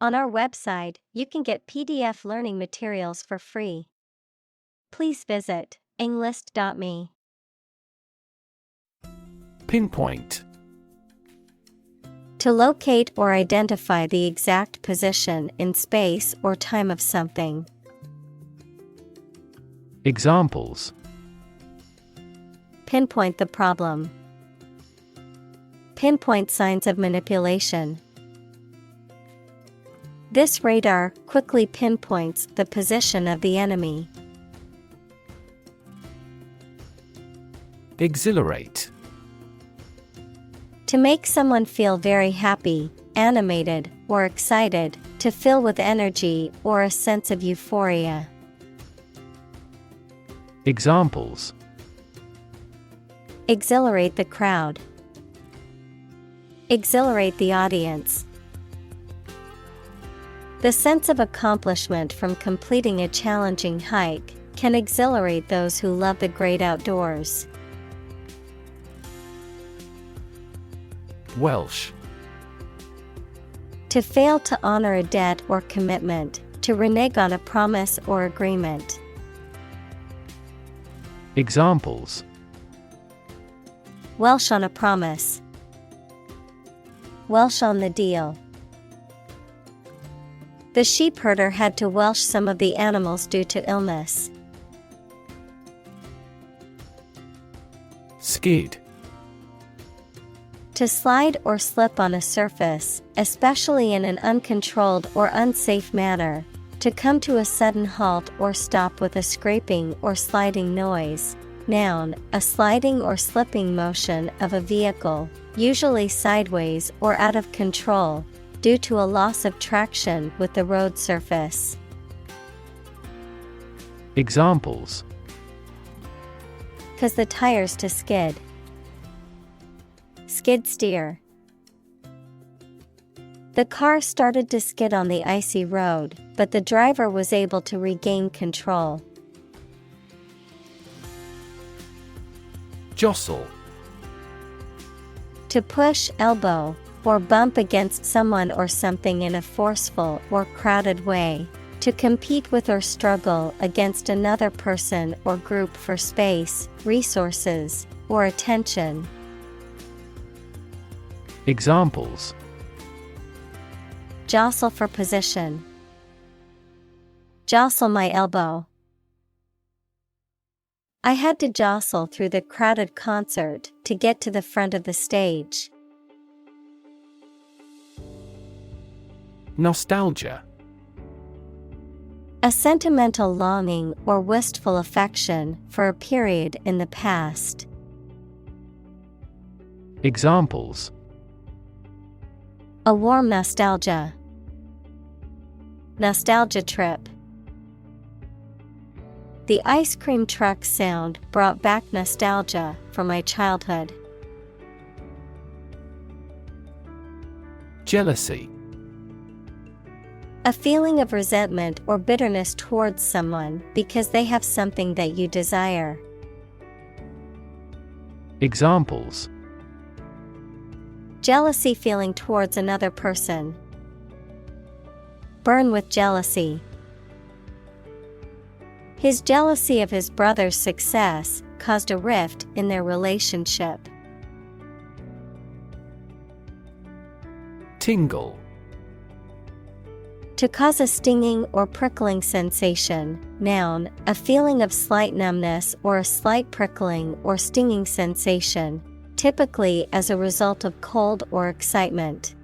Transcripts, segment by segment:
On our website, you can get PDF learning materials for free. Please visit englist.me. Pinpoint. To locate or identify the exact position in space or time of something. Examples: Pinpoint the problem. Pinpoint signs of manipulation. This radar quickly pinpoints the position of the enemy. Exhilarate. To make someone feel very happy, animated, or excited, to fill with energy or a sense of euphoria. Examples: Exhilarate the crowd. Exhilarate the audience. The sense of accomplishment from completing a challenging hike can exhilarate those who love the great outdoors. Welsh. To fail to honor a debt or commitment, to renege on a promise or agreement. Examples: Welsh on a promise. Welsh on the deal. The sheepherder had to welsh some of the animals due to illness. Skid. To slide or slip on a surface, especially in an uncontrolled or unsafe manner. To come to a sudden halt or stop with a scraping or sliding noise. Noun, a sliding or slipping motion of a vehicle, usually sideways or out of control, due to a loss of traction with the road surface. Examples: Cause the tires to skid. Skid steer. The car started to skid on the icy road, but the driver was able to regain control. Jostle. To push, elbow, or bump against someone or something in a forceful or crowded way. To compete with or struggle against another person or group for space, resources, or attention. Examples: Jostle for position. Jostle my elbow. I had to jostle through the crowded concert to get to the front of the stage. Nostalgia. A sentimental longing or wistful affection for a period in the past. Examples: A warm nostalgia. Nostalgia trip. The ice cream truck sound brought back nostalgia for my childhood. Jealousy. A feeling of resentment or bitterness towards someone because they have something that you desire. Examples: Jealousy feeling towards another person. Burn with jealousy. His jealousy of his brother's success caused a rift in their relationship. Tingle. To cause a stinging or prickling sensation. Noun, a feeling of slight numbness or a slight prickling or stinging sensation, typically as a result of cold or excitement.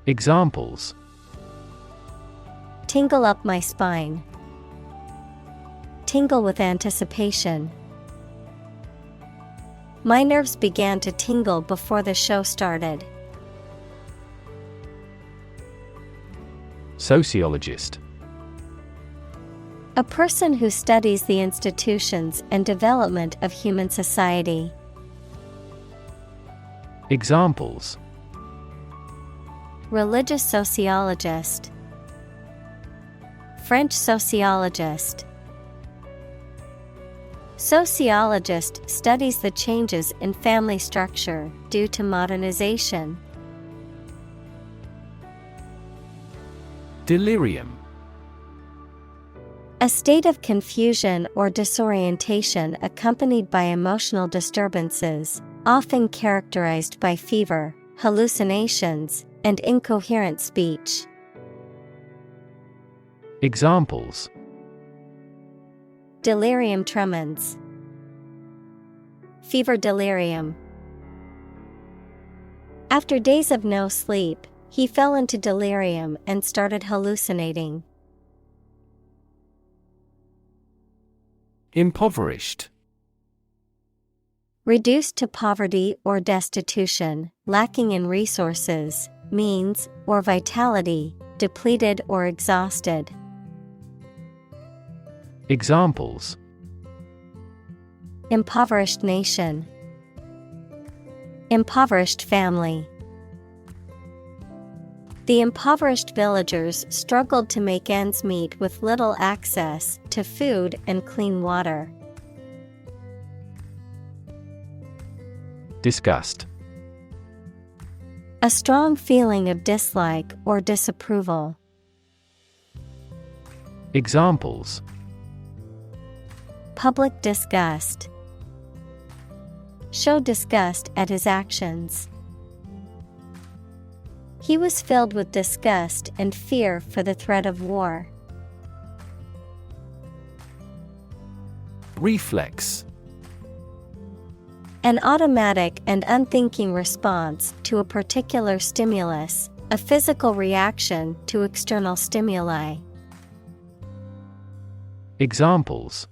Examples: Tingle up my spine. Tingle with anticipation. My nerves began to tingle before the show started. Sociologist. A person who studies the institutions and development of human society. Examples: Religious sociologist. French sociologist. Sociologist studies the changes in family structure due to modernization. Delirium. A state of confusion or disorientation accompanied by emotional disturbances, often characterized by fever, hallucinations, and incoherent speech. Examples: Delirium tremens. Fever delirium. After days of no sleep, he fell into delirium and started hallucinating. Impoverished. Reduced to poverty or destitution, lacking in resources, means, or vitality, depleted or exhausted. Examples: Impoverished nation. Impoverished family. The impoverished villagers struggled to make ends meet with little access to food and clean water. Disgust. A strong feeling of dislike or disapproval. Examples: Public disgust. Show disgust at his actions. He was filled with disgust and fear for the threat of war. Reflex. An automatic and unthinking response to a particular stimulus, a physical reaction to external stimuli. Examples: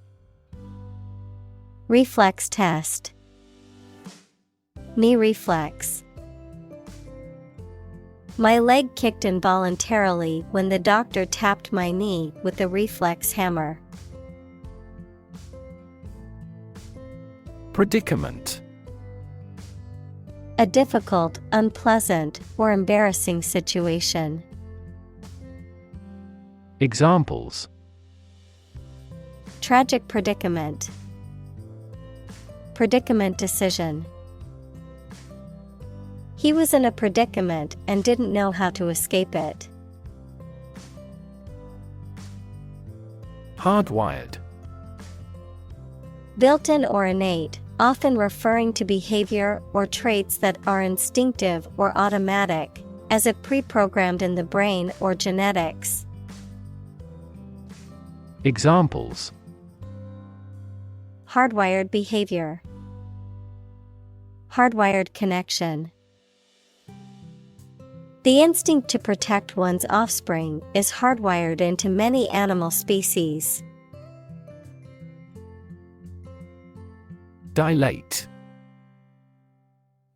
Reflex test. Knee reflex. My leg kicked involuntarily when the doctor tapped my knee with a reflex hammer. Predicament. A difficult, unpleasant, or embarrassing situation. Examples: Tragic predicament. Predicament decision. He was in a predicament and didn't know how to escape it. Hardwired. Built-in or innate, often referring to behavior or traits that are instinctive or automatic, as if pre-programmed in the brain or genetics. Examples: Hardwired behavior. Hardwired connection. The instinct to protect one's offspring is hardwired into many animal species. Dilate.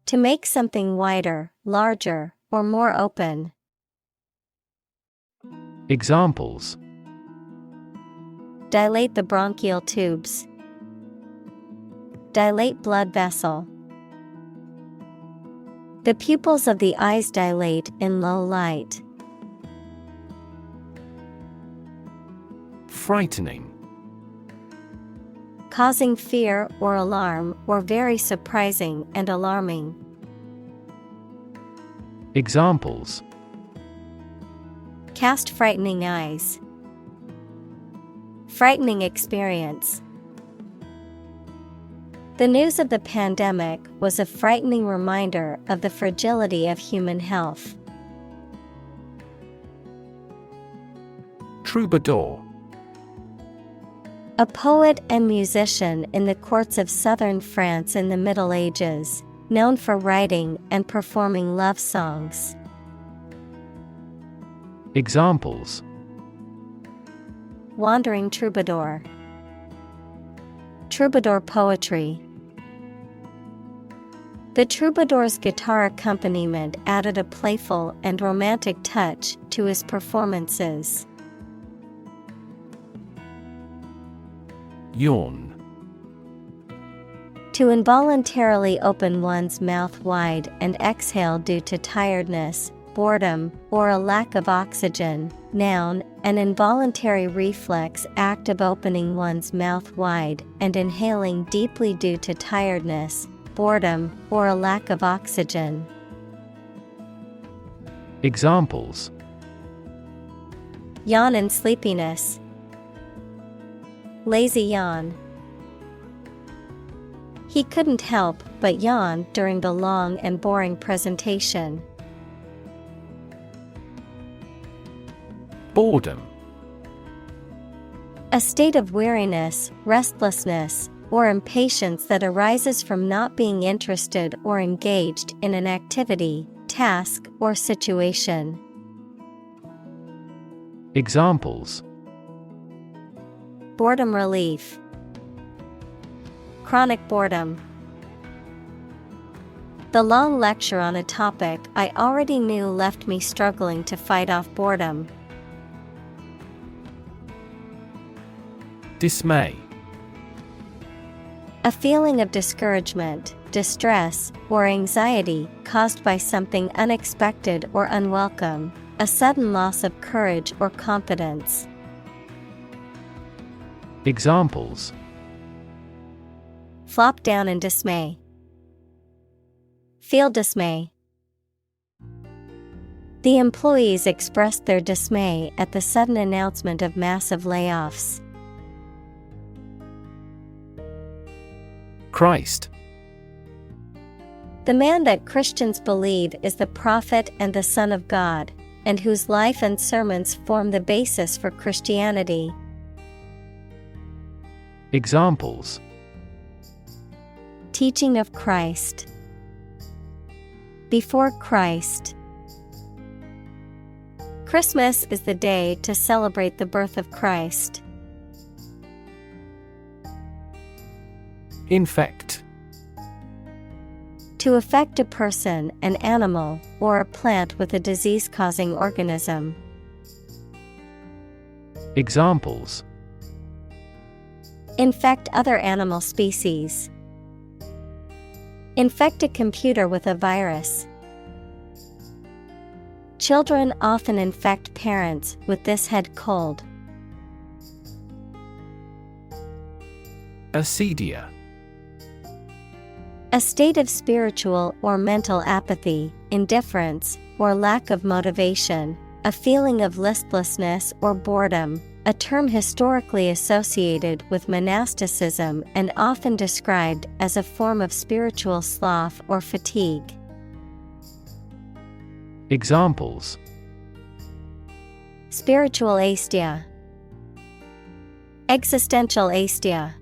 To make something wider, larger, or more open. Examples: Dilate the bronchial tubes. Dilate blood vessel. The pupils of the eyes dilate in low light. Frightening. Causing fear or alarm, or very surprising and alarming. Examples: Cast frightening eyes. Frightening experience. The news of the pandemic was a frightening reminder of the fragility of human health. Troubadour. A poet and musician in the courts of southern France in the Middle Ages, known for writing and performing love songs. Examples: Wandering troubadour. Troubadour poetry. The troubadour's guitar accompaniment added a playful and romantic touch to his performances. Yawn. To involuntarily open one's mouth wide and exhale due to tiredness, boredom, or a lack of oxygen. Noun, an involuntary reflex act of opening one's mouth wide and inhaling deeply due to tiredness, boredom, or a lack of oxygen. Examples: Yawn in sleepiness. Lazy yawn. He couldn't help but yawn during the long and boring presentation. Boredom. A state of weariness, restlessness, or impatience that arises from not being interested or engaged in an activity, task, or situation. Examples: Boredom relief. Chronic boredom. The long lecture on a topic I already knew left me struggling to fight off boredom. Dismay. A feeling of discouragement, distress, or anxiety caused by something unexpected or unwelcome, a sudden loss of courage or confidence. Examples: Flop down in dismay. Feel dismay. The employees expressed their dismay at the sudden announcement of massive layoffs. Christ. The man that Christians believe is the prophet and the Son of God, and whose life and sermons form the basis for Christianity. Examples: Teaching of Christ. Before Christ. Christmas is the day to celebrate the birth of Christ. Infect. To affect a person, an animal, or a plant with a disease-causing organism. Examples: Infect other animal species. Infect a computer with a virus. Children often infect parents with this head cold. Acedia. A state of spiritual or mental apathy, indifference, or lack of motivation, a feeling of listlessness or boredom, a term historically associated with monasticism and often described as a form of spiritual sloth or fatigue. Examples: Spiritual aesthesia. Existential aesthesia.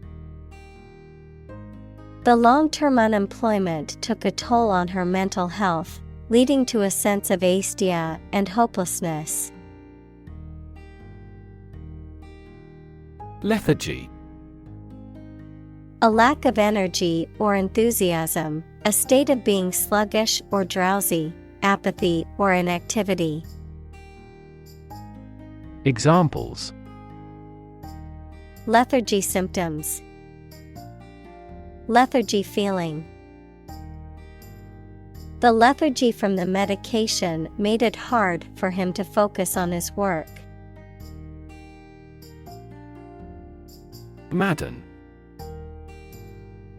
The long-term unemployment took a toll on her mental health, leading to a sense of aesthesia and hopelessness. Lethargy. A lack of energy or enthusiasm, a state of being sluggish or drowsy, apathy or inactivity. Examples: Lethargy symptoms. Lethargy feeling. The lethargy from the medication made it hard for him to focus on his work. Madden.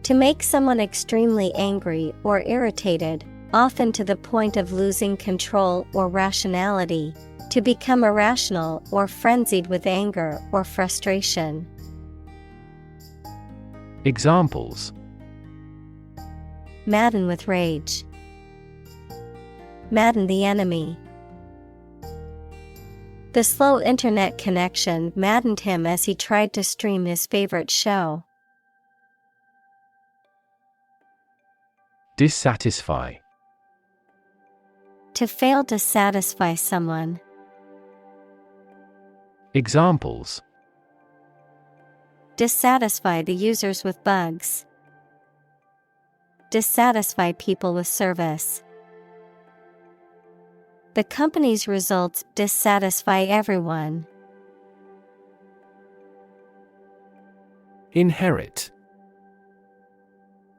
To make someone extremely angry or irritated, often to the point of losing control or rationality, to become irrational or frenzied with anger or frustration. Examples: Madden with rage. Madden the enemy. The slow internet connection maddened him as he tried to stream his favorite show. Dissatisfy. To fail to satisfy someone. Examples: Dissatisfy the users with bugs. Dissatisfy people with service. The company's results dissatisfy everyone. Inherit.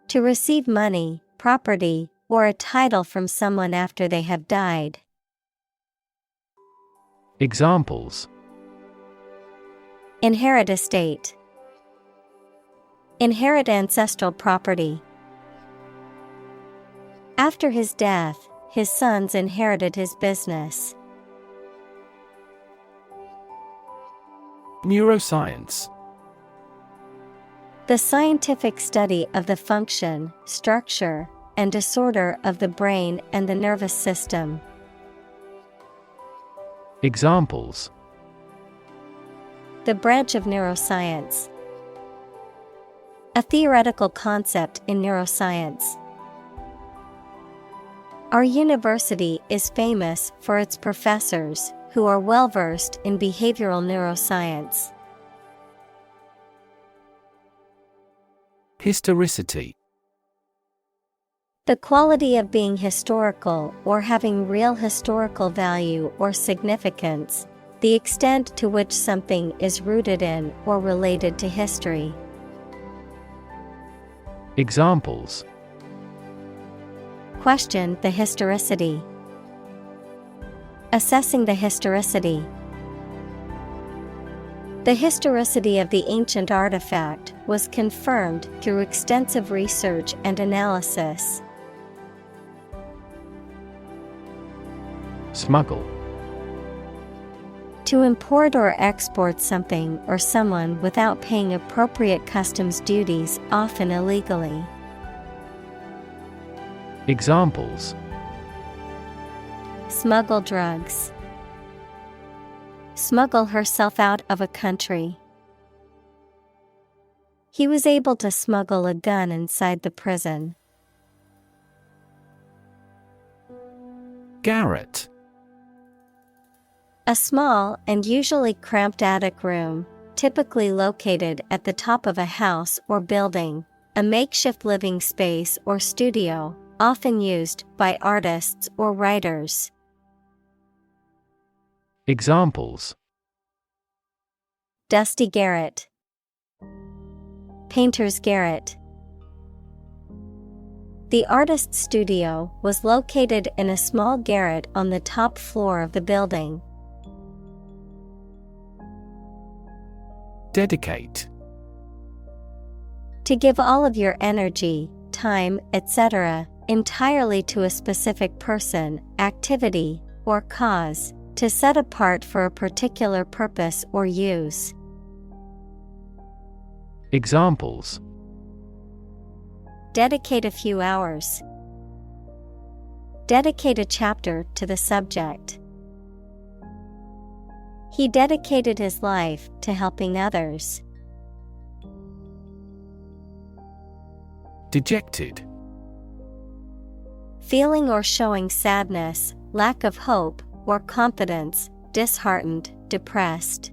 To receive money, property, or a title from someone after they have died. Examples: Inherit estate. Inherit ancestral property. After his death, his sons inherited his business. Neuroscience. The scientific study of the function, structure, and disorder of the brain and the nervous system. Examples: The branch of neuroscience. A theoretical concept in neuroscience. Our university is famous for its professors who are well-versed in behavioral neuroscience. Historicity. The quality of being historical or having real historical value or significance, the extent to which something is rooted in or related to history. Examples: Question the historicity. Assessing the historicity. The historicity of the ancient artifact was confirmed through extensive research and analysis. Smuggle. To import or export something or someone without paying appropriate customs duties, often illegally. Examples: Smuggle drugs. Smuggle herself out of a country. He was able to smuggle a gun inside the prison. Garret. A small and usually cramped attic room, typically located at the top of a house or building, a makeshift living space or studio, often used by artists or writers. Examples: Dusty garret. Painter's garret. The artist's studio was located in a small garret on the top floor of the building. Dedicate. To give all of your energy, time, etc., entirely to a specific person, activity, or cause, to set apart for a particular purpose or use. Examples: Dedicate a few hours. Dedicate a chapter to the subject. He dedicated his life to helping others. Dejected. Feeling or showing sadness, lack of hope, or confidence, disheartened, depressed.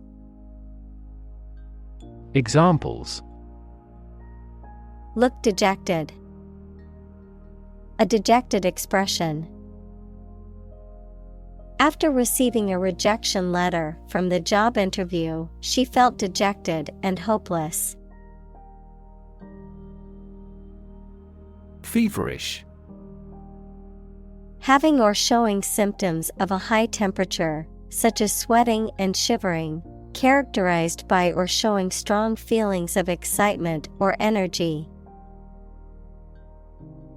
Examples: Look dejected. A dejected expression. After receiving a rejection letter from the job interview, she felt dejected and hopeless. Feverish. Having or showing symptoms of a high temperature, such as sweating and shivering, characterized by or showing strong feelings of excitement or energy.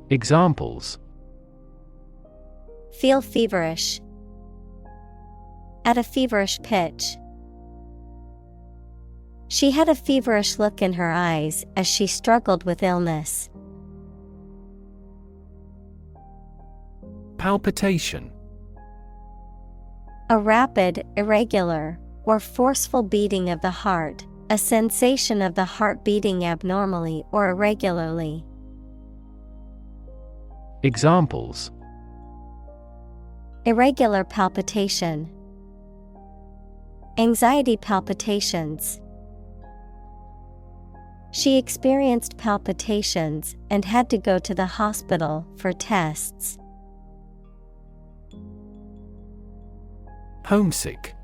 Examples: Feel feverish. At a feverish pitch. She had a feverish look in her eyes as she struggled with illness. Palpitation. A rapid, irregular, or forceful beating of the heart, a sensation of the heart beating abnormally or irregularly. Examples: Irregular palpitation. Anxiety palpitations. She experienced palpitations and had to go to the hospital for tests. Homesick.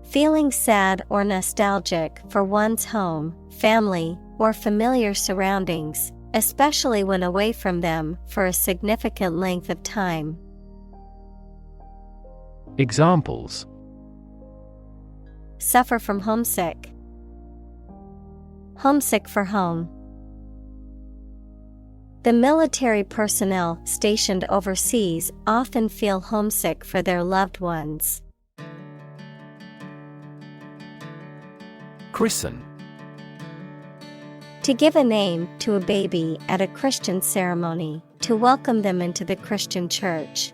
Feeling sad or nostalgic for one's home, family, or familiar surroundings, especially when away from them for a significant length of time. Examples: Suffer from homesick. Homesick for home. The military personnel stationed overseas often feel homesick for their loved ones. Christen. To give a name to a baby at a Christian ceremony, to welcome them into the Christian church.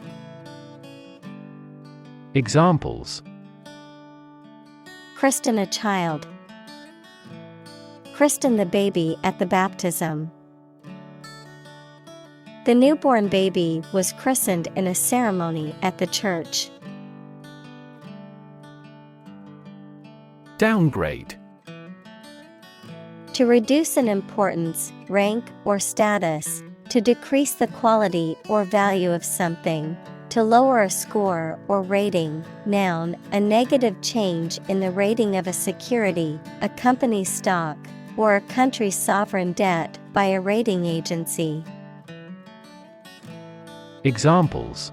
Examples: Christen a child. Christen the baby at the baptism. The newborn baby was christened in a ceremony at the church. Downgrade. To reduce in importance, rank, or status, to decrease the quality or value of something, to lower a score or rating. Noun, a negative change in the rating of a security, a company's stock, or a country's sovereign debt by a rating agency. Examples: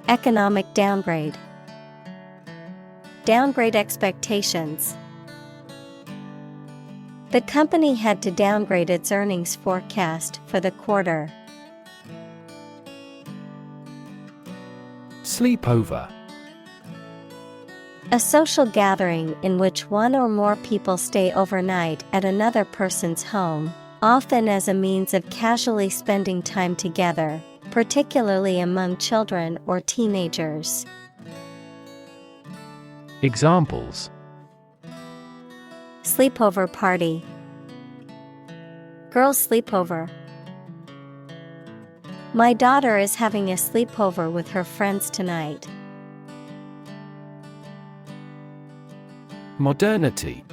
Economic downgrade. Downgrade expectations. The company had to downgrade its earnings forecast for the quarter. Sleepover. A social gathering in which one or more people stay overnight at another person's home, often as a means of casually spending time together, particularly among children or teenagers. Examples: Sleepover party. Girls' sleepover. My daughter is having a sleepover with her friends tonight. Modernity.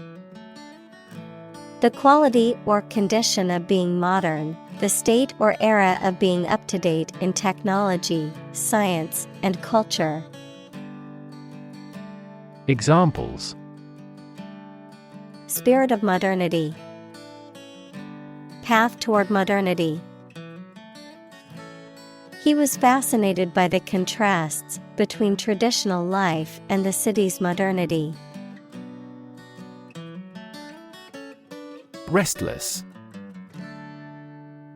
The quality or condition of being modern, the state or era of being up to date in technology, science, and culture. Examples: Spirit of modernity. Path toward modernity. He was fascinated by the contrasts between traditional life and the city's modernity. Restless.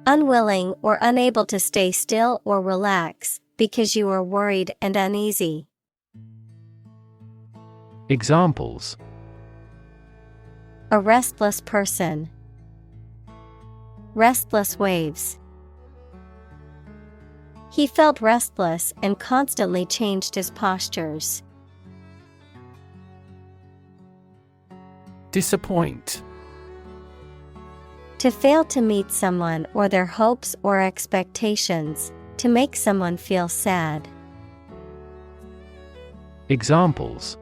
Unwilling or unable to stay still or relax because you are worried and uneasy. Examples: A restless person. Restless waves. He felt restless and constantly changed his postures. Disappoint. To fail to meet someone or their hopes or expectations, to make someone feel sad. Examples: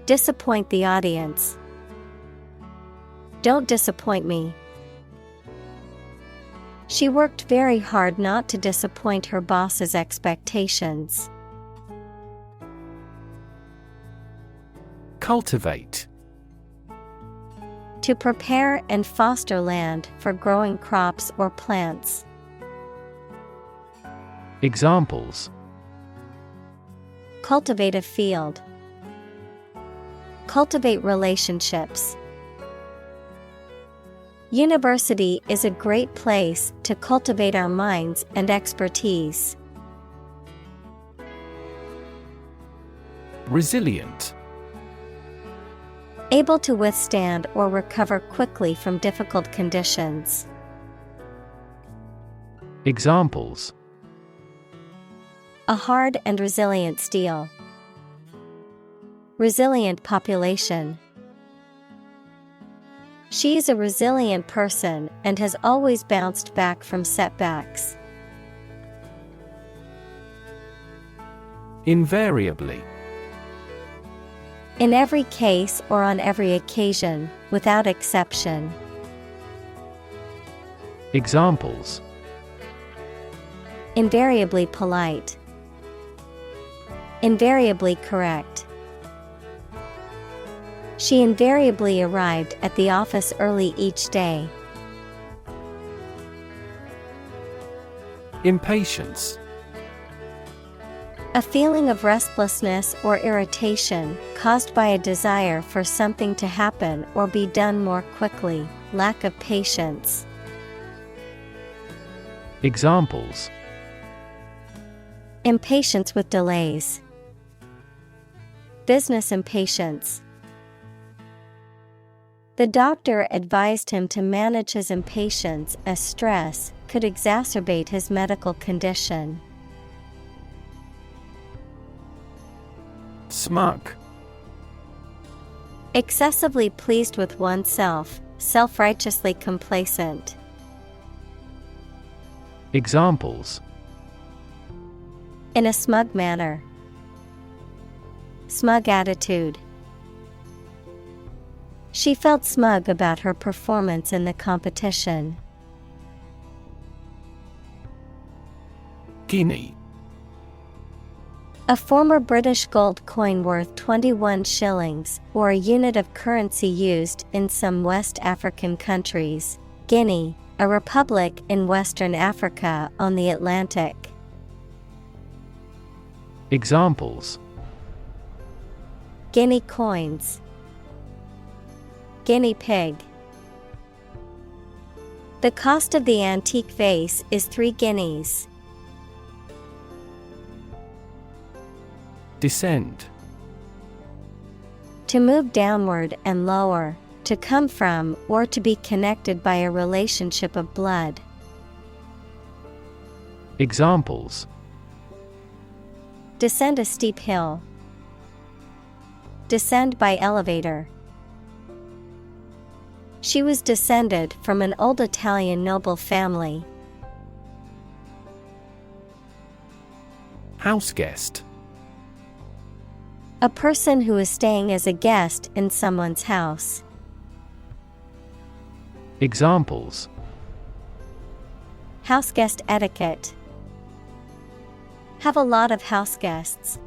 Disappoint the audience. Don't disappoint me. She worked very hard not to disappoint her boss's expectations. Cultivate. To prepare and foster land for growing crops or plants. Examples: Cultivate a field. Cultivate relationships. University is a great place to cultivate our minds and expertise. Resilient. Able to withstand or recover quickly from difficult conditions. Examples: A hard and resilient steel. Resilient population. She is a resilient person and has always bounced back from setbacks. Invariably. In every case or on every occasion, without exception. Examples: Invariably polite. Invariably correct. She invariably arrived at the office early each day. Impatience. A feeling of restlessness or irritation caused by a desire for something to happen or be done more quickly, lack of patience. Examples: Impatience with delays. Business impatience. The doctor advised him to manage his impatience as stress could exacerbate his medical condition. Smug. Excessively pleased with oneself, self-righteously complacent. Examples: In a smug manner. Smug attitude. She felt smug about her performance in the competition. Guinea. A former British gold coin worth 21 shillings, or a unit of currency used in some West African countries. Guinea, a republic in Western Africa on the Atlantic. Examples: Guinea coins. Guinea pig. The cost of the antique vase is 3 guineas. Descend. To move downward and lower, to come from or to be connected by a relationship of blood. Examples: Descend a steep hill. Descend by elevator. She was descended from an old Italian noble family. Houseguest. A person who is staying as a guest in someone's house. Examples: Houseguest etiquette. Have a lot of house guests.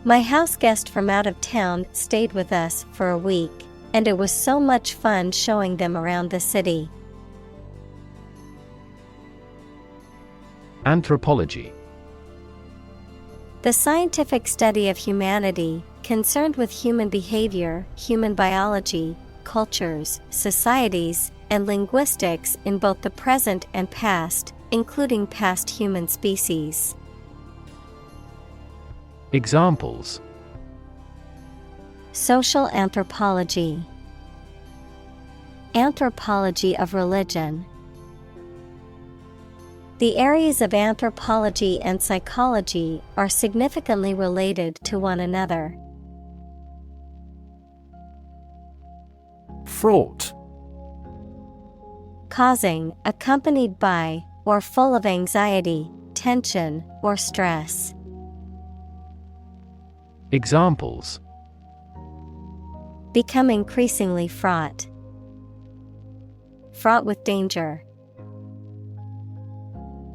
My house guest from out of town stayed with us for a week, and it was so much fun showing them around the city. Anthropology. The scientific study of humanity, concerned with human behavior, human biology, cultures, societies, and linguistics in both the present and past, including past human species. Examples: Social anthropology. Anthropology of religion. The areas of anthropology and psychology are significantly related to one another. Fraught. Causing, accompanied by, or full of anxiety, tension, or stress. Examples: Become increasingly fraught. Fraught with danger.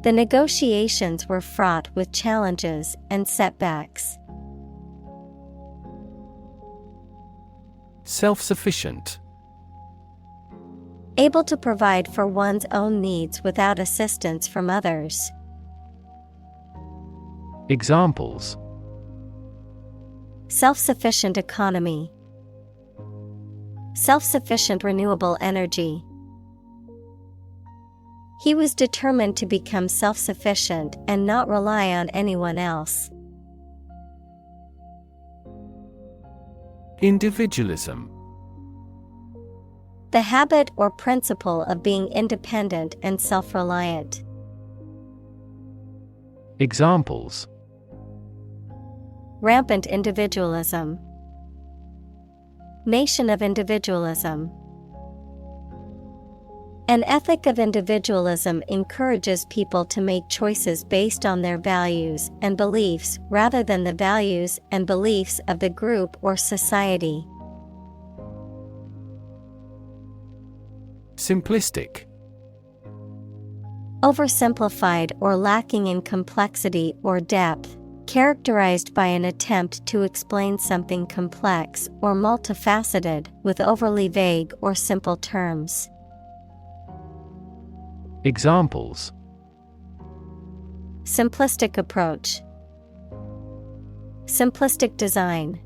The negotiations were fraught with challenges and setbacks. Self-sufficient. Able to provide for one's own needs without assistance from others. Examples: Self-sufficient economy. Self-sufficient renewable energy. He was determined to become self-sufficient and not rely on anyone else. Individualism. The habit or principle of being independent and self-reliant. Examples: Rampant individualism. Nation of individualism. An ethic of individualism encourages people to make choices based on their values and beliefs rather than the values and beliefs of the group or society. Simplistic. Oversimplified or lacking in complexity or depth, characterized by an attempt to explain something complex or multifaceted with overly vague or simple terms. Examples: Simplistic approach. Simplistic design.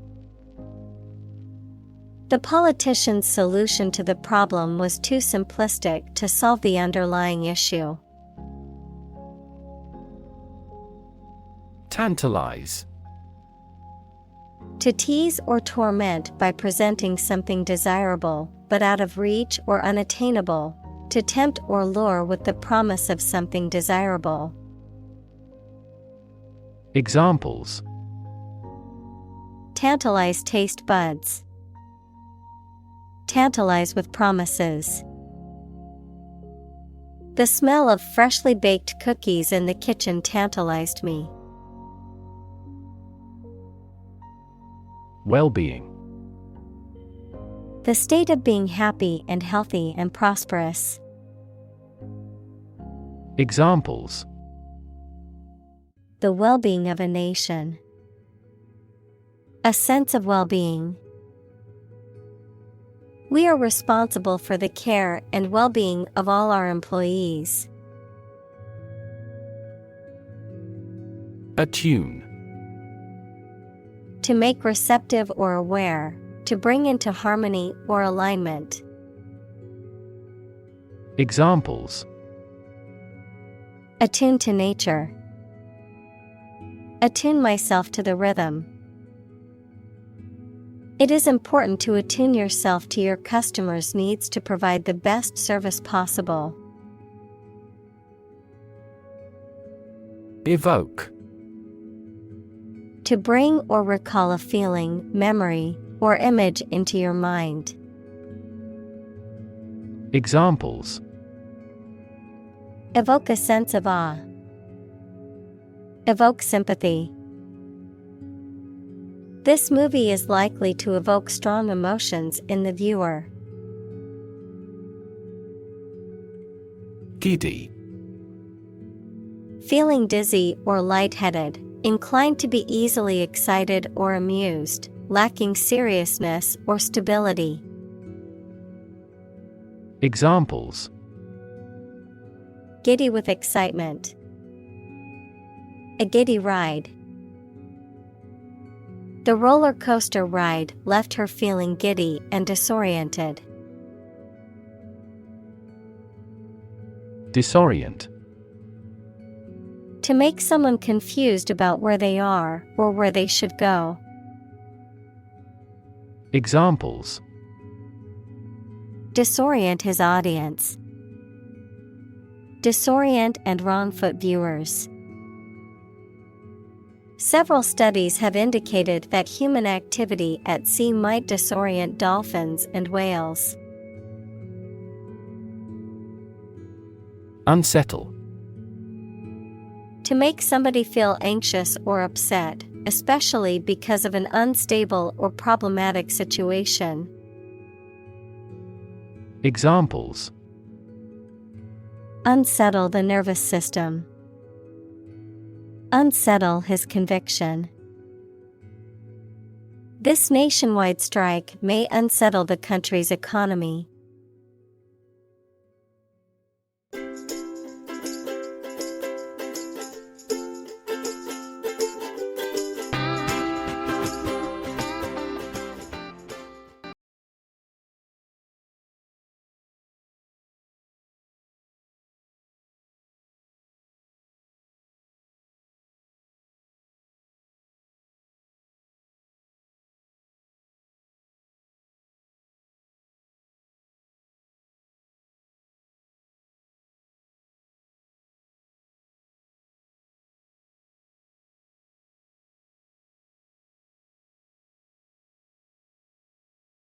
The politician's solution to the problem was too simplistic to solve the underlying issue. Tantalize. To tease or torment by presenting something desirable, but out of reach or unattainable. To tempt or lure with the promise of something desirable. Examples: Tantalize taste buds. Tantalize with promises. The smell of freshly baked cookies in the kitchen tantalized me. Well-being. The state of being happy and healthy and prosperous. Examples: The well-being of a nation. A sense of well-being. We are responsible for the care and well-being of all our employees. Attune. To make receptive or aware, to bring into harmony or alignment. Examples: Attune to nature. Attune myself to the rhythm. It is important to attune yourself to your customers' needs to provide the best service possible. Evoke. To bring or recall a feeling, memory, or image into your mind. Examples: Evoke a sense of awe. Evoke sympathy. This movie is likely to evoke strong emotions in the viewer. Giddy. Feeling dizzy or lightheaded, inclined to be easily excited or amused, lacking seriousness or stability. Examples: Giddy with excitement. A giddy ride. The roller coaster ride left her feeling giddy and disoriented. Disorient. To make someone confused about where they are or where they should go. Examples: Disorient his audience. Disorient and wrong-foot viewers. Several studies have indicated that human activity at sea might disorient dolphins and whales. Unsettle. To make somebody feel anxious or upset, especially because of an unstable or problematic situation. Examples: Unsettle the nervous system. Unsettle his conviction. This nationwide strike may unsettle the country's economy.